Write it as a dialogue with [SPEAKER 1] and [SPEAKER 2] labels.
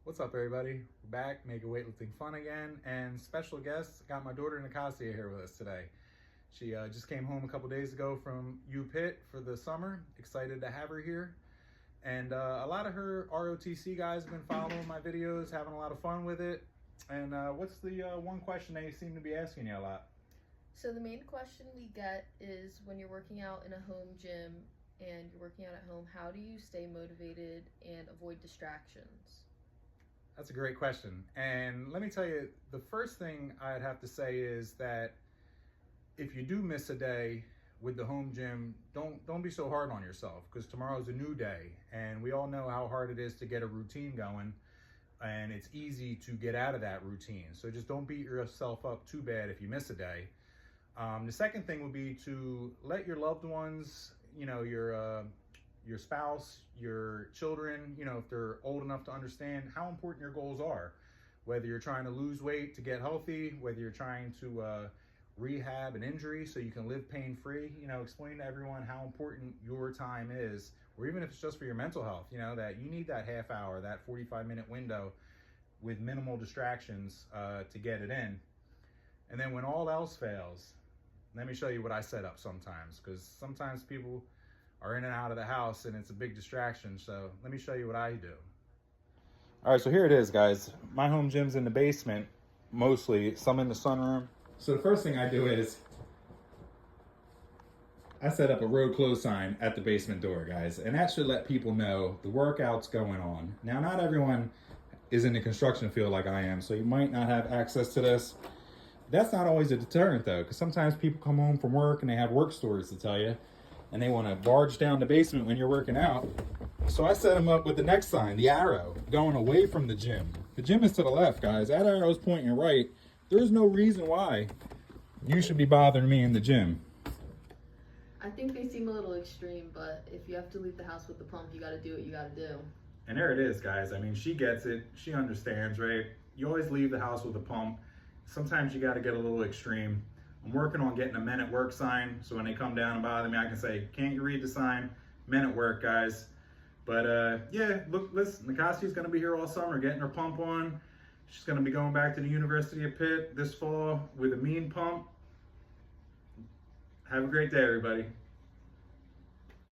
[SPEAKER 1] What's up, everybody? We're back, making weightlifting fun again, and special guest, got my daughter Nicasia here with us today. She just came home a couple days ago from UPitt for the summer. Excited to have her here. And a lot of her ROTC guys have been following my videos, having a lot of fun with it. And what's the one question they seem to be asking you a lot?
[SPEAKER 2] So the main question we get is when you're working out in a home gym and you're working out at home, how do you stay motivated and avoid distractions?
[SPEAKER 1] That's a great question. And let me tell you, the first thing I'd have to say is that if you do miss a day with the home gym, don't be so hard on yourself, because tomorrow's a new day, and we all know how hard it is to get a routine going, and it's easy to get out of that routine. So just don't beat yourself up too bad if you miss a day. The second thing would be to let your loved ones, your spouse, your children, if they're old enough to understand how important your goals are. Whether you're trying to lose weight to get healthy, whether you're trying to rehab an injury so you can live pain-free, explain to everyone how important your time is, or even if it's just for your mental health, that you need that half hour, that 45-minute window with minimal distractions to get it in. And then when all else fails, let me show you what I set up sometimes, because sometimes people are in and out of the house and it's a big distraction. So let me show you what I do. All right, so here it is, guys. My home gym's in the basement, mostly, some in the sunroom. So the first thing I do is I set up a road close sign at the basement door, guys, and that should let people know the workout's going on. Now, not everyone is in the construction field like I am, so you might not have access to this. That's not always a deterrent, though, because sometimes people come home from work and they have work stories to tell you, and they want to barge down the basement when you're working out. So I set them up with the next sign, the arrow, going away from the gym. The gym is to the left, guys. That arrow is pointing right. There's no reason why you should be bothering me in the gym.
[SPEAKER 2] I think they seem a little extreme, but if you have to leave the house with the pump, you got to do what you got to do.
[SPEAKER 1] And there it is, guys. I mean, she gets it. She understands, right? You always leave the house with a pump. Sometimes you got to get a little extreme. I'm working on getting a men at work sign, so when they come down and bother me, I can say, can't you read the sign? Men at work, guys. But yeah, look, listen, Nicasia's going to be here all summer getting her pump on. She's going to be going back to the University of Pitt this fall with a mean pump. Have a great day, everybody.